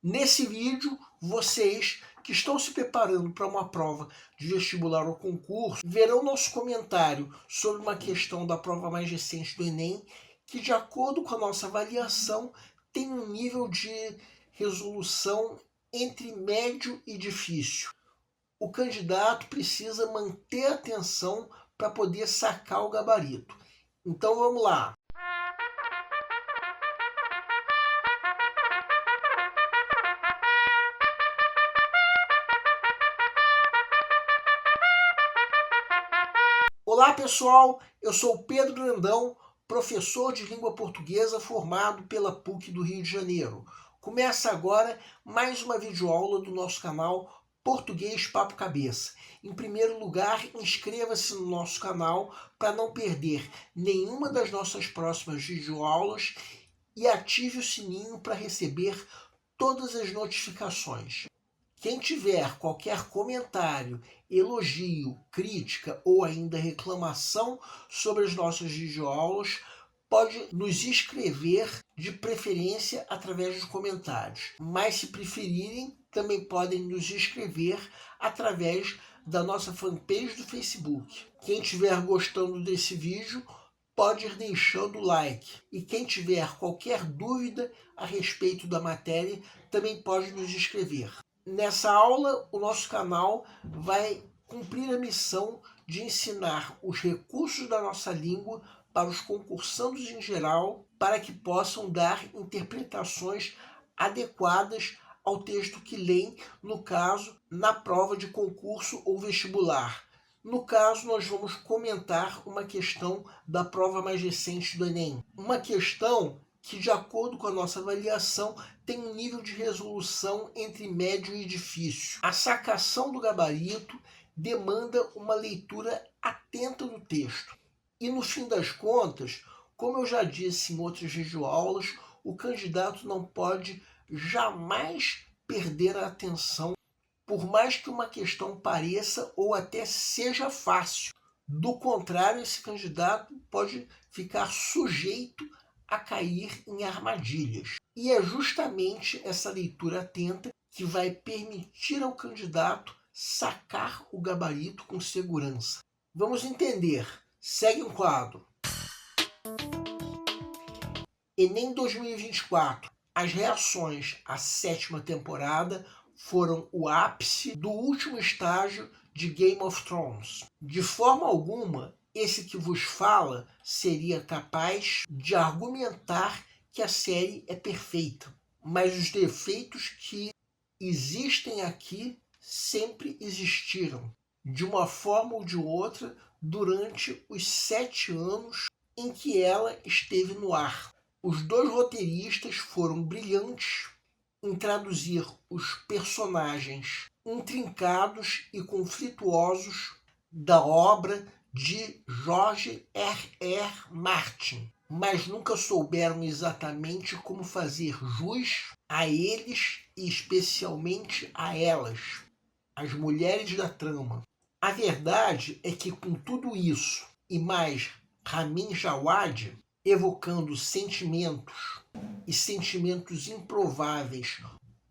Nesse vídeo, vocês que estão se preparando para uma prova de vestibular ou concurso, verão nosso comentário sobre uma questão da prova mais recente do Enem, que de acordo com a nossa avaliação, tem um nível de resolução entre médio e difícil. O candidato precisa manter a atenção para poder sacar o gabarito. Então vamos lá. Olá pessoal, eu sou o Pedro Grandão, professor de língua portuguesa formado pela PUC do Rio de Janeiro. Começa agora mais uma videoaula do nosso canal Português Papo Cabeça. Em primeiro lugar, inscreva-se no nosso canal para não perder nenhuma das nossas próximas videoaulas e ative o sininho para receber todas as notificações. Quem tiver qualquer comentário, elogio, crítica ou ainda reclamação sobre as nossas videoaulas, pode nos escrever, de preferência através dos comentários. Mas se preferirem, também podem nos escrever através da nossa fanpage do Facebook. Quem estiver gostando desse vídeo, pode ir deixando o like. E quem tiver qualquer dúvida a respeito da matéria, também pode nos escrever. Nessa aula, o nosso canal vai cumprir a missão de ensinar os recursos da nossa língua para os concursandos em geral, para que possam dar interpretações adequadas ao texto que leem, no caso, na prova de concurso ou vestibular. No caso, nós vamos comentar uma questão da prova mais recente do Enem. Uma questão que, de acordo com a nossa avaliação, tem um nível de resolução entre médio e difícil. A sacação do gabarito demanda uma leitura atenta do texto. E no fim das contas, como eu já disse em outras videoaulas, o candidato não pode jamais perder a atenção, por mais que uma questão pareça ou até seja fácil. Do contrário, esse candidato pode ficar sujeito a cair em armadilhas. E é justamente essa leitura atenta que vai permitir ao candidato sacar o gabarito com segurança. Vamos entender. Segue um quadro. Enem 2024. As reações à 7ª temporada foram o ápice do último estágio de Game of Thrones. De forma alguma, esse que vos fala seria capaz de argumentar que a série é perfeita, mas os defeitos que existem aqui sempre existiram, de uma forma ou de outra, durante os 7 anos em que ela esteve no ar. Os dois roteiristas foram brilhantes em traduzir os personagens intrincados e conflituosos da obra de George R.R. Martin, mas nunca souberam exatamente como fazer jus a eles e especialmente a elas, as mulheres da trama. A verdade é que com tudo isso e mais Ramin Djawadi evocando sentimentos e sentimentos improváveis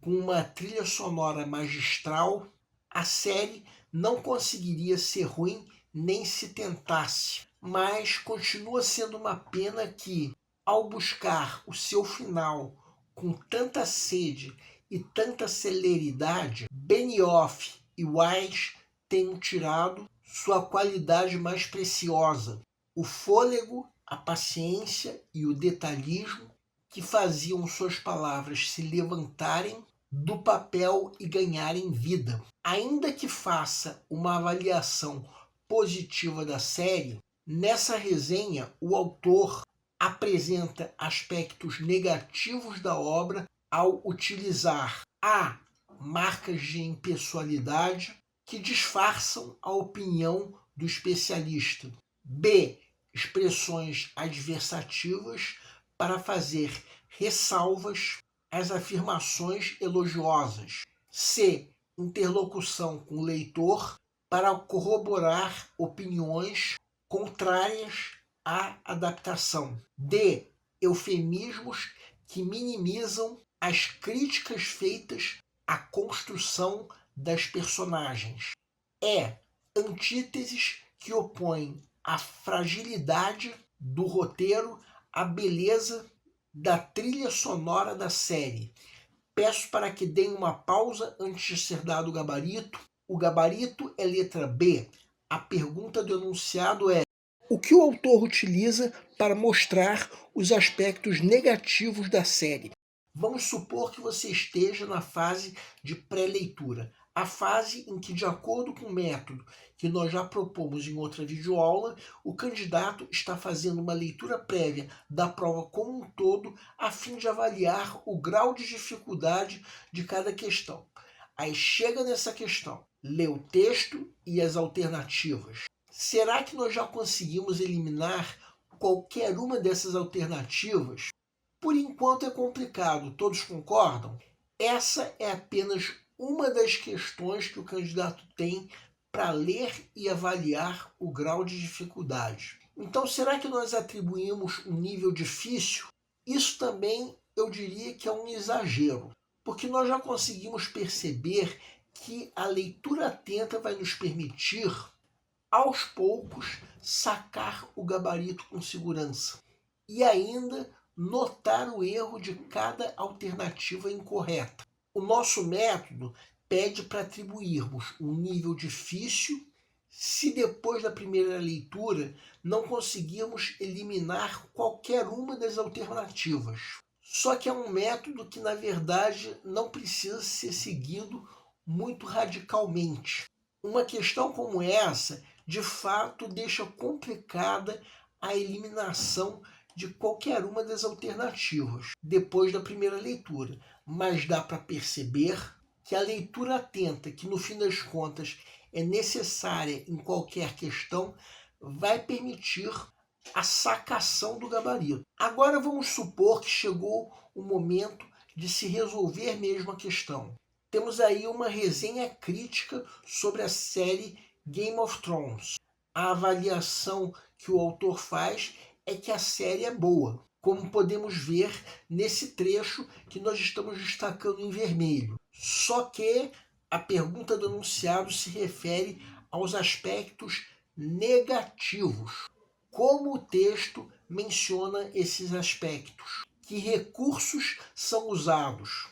com uma trilha sonora magistral, a série não conseguiria ser ruim nem se tentasse, mas continua sendo uma pena que, ao buscar o seu final com tanta sede e tanta celeridade, Benioff e Weiss tenham tirado sua qualidade mais preciosa, o fôlego, a paciência e o detalhismo que faziam suas palavras se levantarem do papel e ganharem vida. Ainda que faça uma avaliação positiva da série, nessa resenha o autor apresenta aspectos negativos da obra ao utilizar a marcas de impessoalidade que disfarçam a opinião do especialista, b expressões adversativas para fazer ressalvas às afirmações elogiosas, c interlocução com o leitor para corroborar opiniões contrárias à adaptação, d eufemismos que minimizam as críticas feitas à construção das personagens. Antíteses que opõem a fragilidade do roteiro à beleza da trilha sonora da série. Peço para que deem uma pausa antes de ser dado o gabarito. O gabarito é letra B. A pergunta do enunciado é: o que o autor utiliza para mostrar os aspectos negativos da série? Vamos supor que você esteja na fase de pré-leitura, a fase em que, de acordo com o método que nós já propomos em outra videoaula, o candidato está fazendo uma leitura prévia da prova como um todo, a fim de avaliar o grau de dificuldade de cada questão. Aí chega nessa questão, lê o texto e as alternativas. Será que nós já conseguimos eliminar qualquer uma dessas alternativas? Por enquanto é complicado, todos concordam? Essa é apenas uma das questões que o candidato tem para ler e avaliar o grau de dificuldade. Então, será que nós atribuímos um nível difícil? Isso também eu diria que é um exagero, porque nós já conseguimos perceber que a leitura atenta vai nos permitir, aos poucos, sacar o gabarito com segurança e ainda notar o erro de cada alternativa incorreta. O nosso método pede para atribuirmos um nível difícil se depois da primeira leitura não conseguirmos eliminar qualquer uma das alternativas. Só que é um método que, na verdade, não precisa ser seguido muito radicalmente. Uma questão como essa, de fato, deixa complicada a eliminação de qualquer uma das alternativas depois da primeira leitura, mas dá para perceber que a leitura atenta, que no fim das contas é necessária em qualquer questão, vai permitir a sacação do gabarito. Agora vamos supor que chegou o momento de se resolver mesmo a questão. Temos aí uma resenha crítica sobre a série Game of Thrones. A avaliação que o autor faz é que a série é boa, como podemos ver nesse trecho que nós estamos destacando em vermelho. Só que a pergunta do enunciado se refere aos aspectos negativos. Como o texto menciona esses aspectos? Que recursos são usados?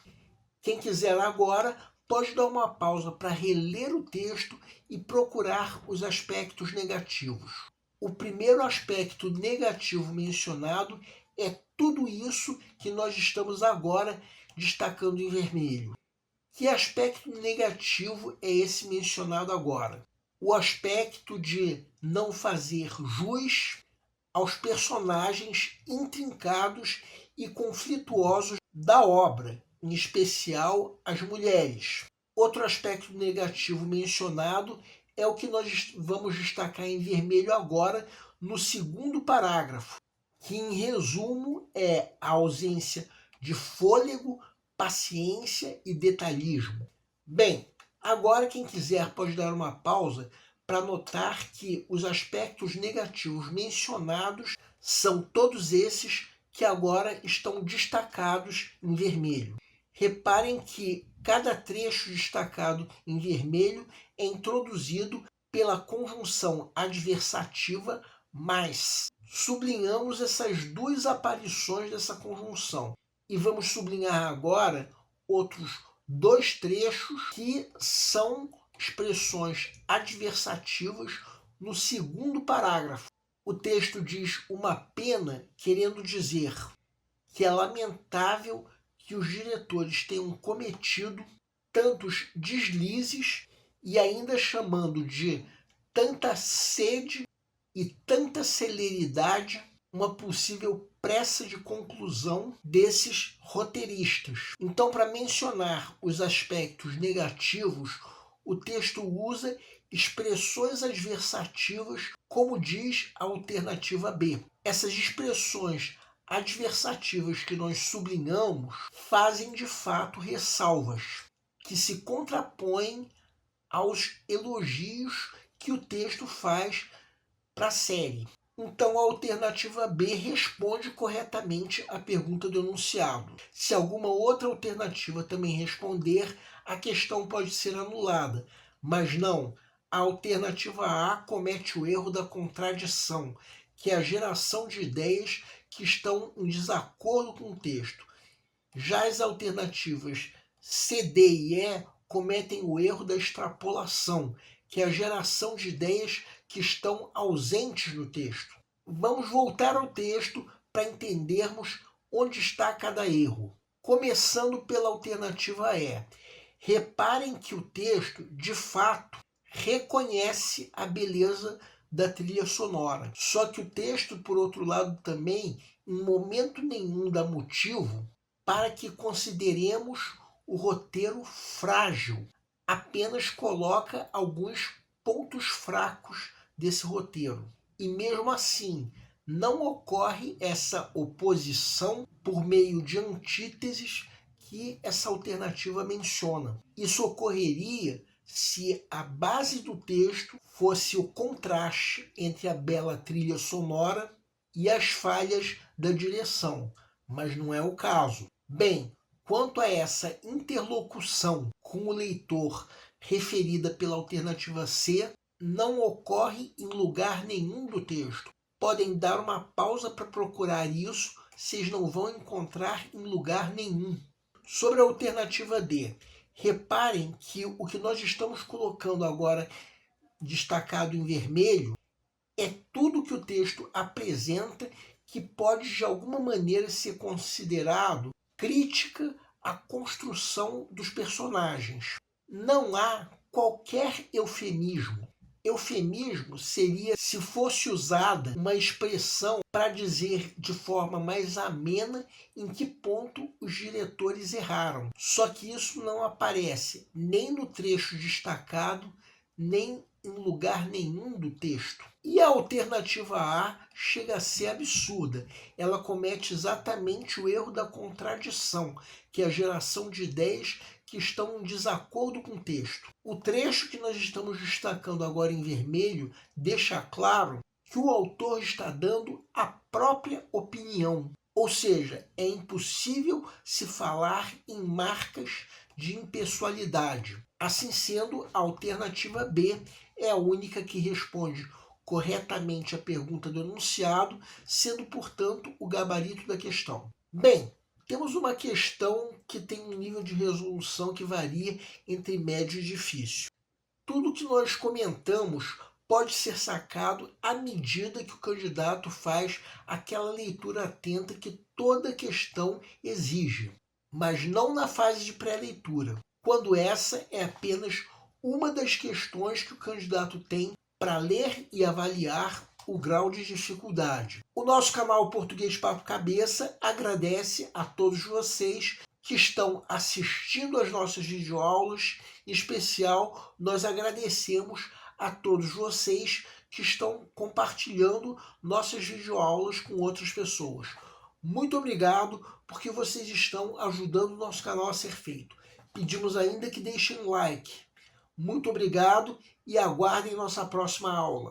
Quem quiser agora pode dar uma pausa para reler o texto e procurar os aspectos negativos. O primeiro aspecto negativo mencionado é tudo isso que nós estamos agora destacando em vermelho. Que aspecto negativo é esse mencionado agora? O aspecto de não fazer jus aos personagens intrincados e conflituosos da obra, em especial as mulheres. Outro aspecto negativo mencionado é o que nós vamos destacar em vermelho agora no segundo parágrafo, que em resumo é a ausência de fôlego, paciência e detalhismo. Bem, agora quem quiser pode dar uma pausa para notar que os aspectos negativos mencionados são todos esses que agora estão destacados em vermelho. Reparem que cada trecho destacado em vermelho é introduzido pela conjunção adversativa mais. Sublinhamos essas duas aparições dessa conjunção. E vamos sublinhar agora outros dois trechos que são expressões adversativas no segundo parágrafo. O texto diz uma pena, querendo dizer que é lamentável que os diretores tenham cometido tantos deslizes e ainda chamando de tanta sede e tanta celeridade uma possível pressa de conclusão desses roteiristas. Então, para mencionar os aspectos negativos, o texto usa expressões adversativas, como diz a alternativa B. Essas expressões adversativas que nós sublinhamos fazem de fato ressalvas, que se contrapõem aos elogios que o texto faz para a série. Então a alternativa B responde corretamente a pergunta do enunciado. Se alguma outra alternativa também responder, a questão pode ser anulada. Mas não, a alternativa A comete o erro da contradição, que é a geração de ideias que estão em desacordo com o texto. Já as alternativas C, D e E cometem o erro da extrapolação, que é a geração de ideias que estão ausentes no texto. Vamos voltar ao texto para entendermos onde está cada erro. Começando pela alternativa E. Reparem que o texto, de fato, reconhece a beleza da trilha sonora. Só que o texto, por outro lado, também, em momento nenhum dá motivo para que consideremos o roteiro frágil. Apenas coloca alguns pontos fracos desse roteiro. E mesmo assim, não ocorre essa oposição por meio de antíteses que essa alternativa menciona. Isso ocorreria se a base do texto fosse o contraste entre a bela trilha sonora e as falhas da direção, mas não é o caso. Bem, quanto a essa interlocução com o leitor referida pela alternativa C, não ocorre em lugar nenhum do texto. Podem dar uma pausa para procurar isso, vocês não vão encontrar em lugar nenhum. Sobre a alternativa D, reparem que o que nós estamos colocando agora destacado em vermelho é tudo que o texto apresenta que pode de alguma maneira ser considerado crítica à construção dos personagens. Não há qualquer eufemismo. Eufemismo seria se fosse usada uma expressão para dizer de forma mais amena em que ponto os diretores erraram. Só que isso não aparece nem no trecho destacado, nem em lugar nenhum do texto. E a alternativa A chega a ser absurda. Ela comete exatamente o erro da contradição, que é a geração de ideias que estão em desacordo com o texto. O trecho que nós estamos destacando agora em vermelho deixa claro que o autor está dando a própria opinião. Ou seja, é impossível se falar em marcas de impessoalidade. Assim sendo, a alternativa B é a única que responde corretamente a pergunta do enunciado, sendo, portanto, o gabarito da questão. Bem, temos uma questão que tem um nível de resolução que varia entre médio e difícil. Tudo que nós comentamos pode ser sacado à medida que o candidato faz aquela leitura atenta que toda questão exige, mas não na fase de pré-leitura, quando essa é apenas uma das questões que o candidato tem para ler e avaliar o grau de dificuldade. O nosso canal Português Papo Cabeça agradece a todos vocês que estão assistindo às nossas videoaulas. Em especial, nós agradecemos a todos vocês que estão compartilhando nossas videoaulas com outras pessoas. Muito obrigado, porque vocês estão ajudando o nosso canal a ser feito. Pedimos ainda que deixem like. Muito obrigado e aguardem nossa próxima aula.